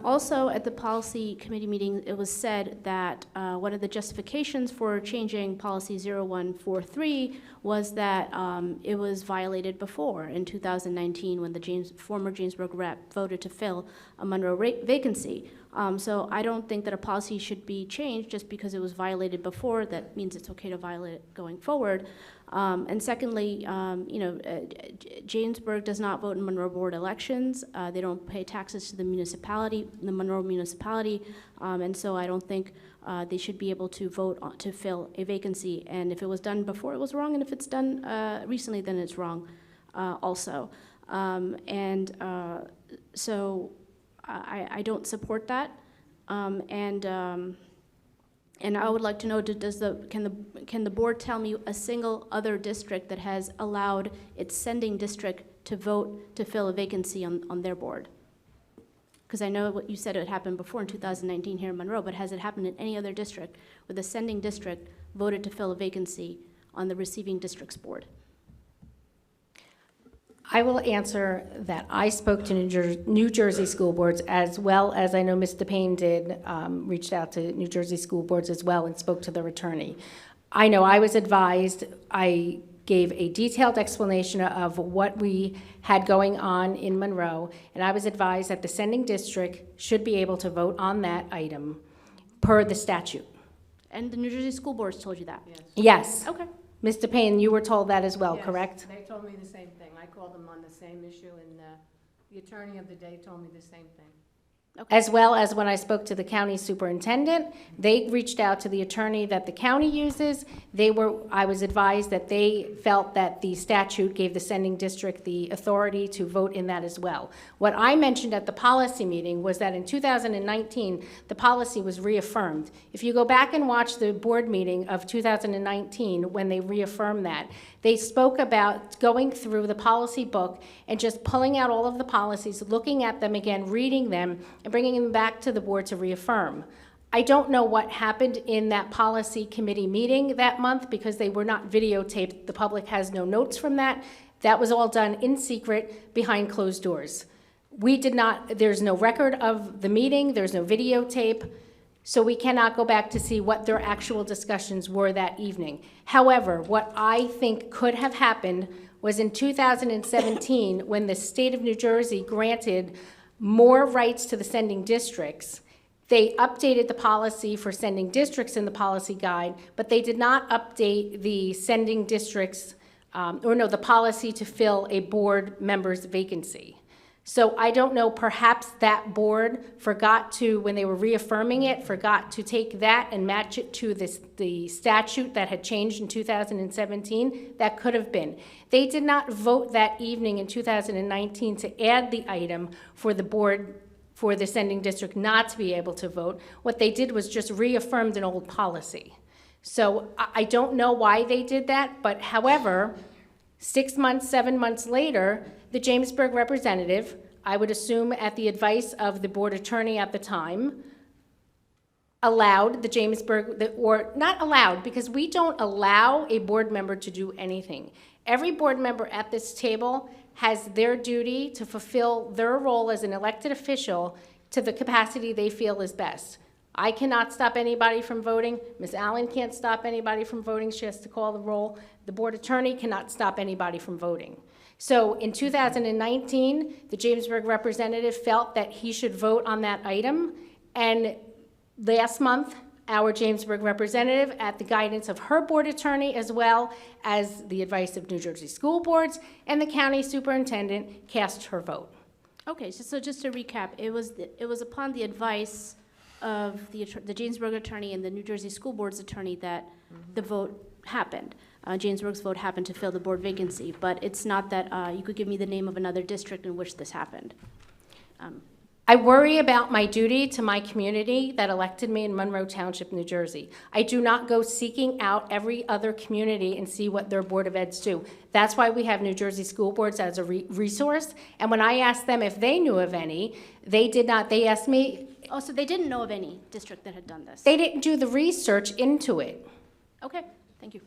Also, at the policy committee meeting, it was said that one of the justifications for changing policy 0143 was that it was violated before in 2019 when the former Jamesburg rep voted to fill a Monroe vacancy. So I don't think that a policy should be changed just because it was violated before. That means it's okay to violate it going forward. And secondly, Jamesburg does not vote in Monroe board elections. They don't pay taxes to the municipality, the Monroe municipality, and so I don't think they should be able to vote to fill a vacancy. And if it was done before, it was wrong, and if it's done recently, then it's wrong also. So I don't support that, and I would like to know, can the board tell me a single other district that has allowed its sending district to vote to fill a vacancy on their board? Because I know what you said, it happened before in 2019 here in Monroe, but has it happened in any other district where the sending district voted to fill a vacancy on the receiving district's board? I will answer that. I spoke to New Jersey school boards, as well as I know Ms. DePayne did, reached out to New Jersey school boards as well and spoke to their attorney. I know I was advised, I gave a detailed explanation of what we had going on in Monroe, and I was advised that the sending district should be able to vote on that item per the statute. And the New Jersey school boards told you that? Yes. Yes. Okay. Ms. DePayne, you were told that as well, Yes, correct? They told me the same thing. I called them on the same issue, and the attorney of the day told me the same thing. Okay. As well as when I spoke to the county superintendent, they reached out to the attorney that the county uses. I was advised that they felt that the statute gave the sending district the authority to vote in that as well. What I mentioned at the policy meeting was that in 2019, the policy was reaffirmed. If you go back and watch the board meeting of 2019, when they reaffirmed that, they spoke about going through the policy book and just pulling out all of the policies, looking at them again, reading them, and bringing them back to the board to reaffirm. I don't know what happened in that policy committee meeting that month because they were not videotaped. The public has no notes from that. That was all done in secret behind closed doors. There's no record of the meeting, there's no videotape, so we cannot go back to see what their actual discussions were that evening. However, what I think could have happened was in 2017, when the state of New Jersey granted more rights to the sending districts, they updated the policy for sending districts in the policy guide, but they did not update the sending districts, the policy to fill a board member's vacancy. So I don't know, perhaps that board forgot to, when they were reaffirming it, forgot to take that and match it to the statute that had changed in 2017. That could have been. They did not vote that evening in 2019 to add the item for the board, for the sending district not to be able to vote. What they did was just reaffirmed an old policy. So I don't know why they did that, but however, 6 months, 7 months later, the Jamesburg representative, I would assume at the advice of the board attorney at the time, allowed the Jamesburg, or not allowed, because we don't allow a board member to do anything. Every board member at this table has their duty to fulfill their role as an elected official to the capacity they feel is best. I cannot stop anybody from voting. Ms. Allen can't stop anybody from voting. She has to call the roll. The board attorney cannot stop anybody from voting. So in 2019, the Jamesburg representative felt that he should vote on that item. And last month, our Jamesburg representative, at the guidance of her board attorney, as well as the advice of New Jersey school boards and the county superintendent, cast her vote. Okay, so just to recap, it was upon the advice of the Jamesburg attorney and the New Jersey school board's attorney that the vote happened. Jamesburg's vote happened to fill the board vacancy, but it's not that you could give me the name of another district in which this happened. I worry about my duty to my community that elected me in Monroe Township, New Jersey. I do not go seeking out every other community and see what their Board of Eds do. That's why we have New Jersey school boards as a resource. And when I asked them if they knew of any, they did not. They asked me. Oh, so they didn't know of any district that had done this? They didn't do the research into it. Okay, thank you.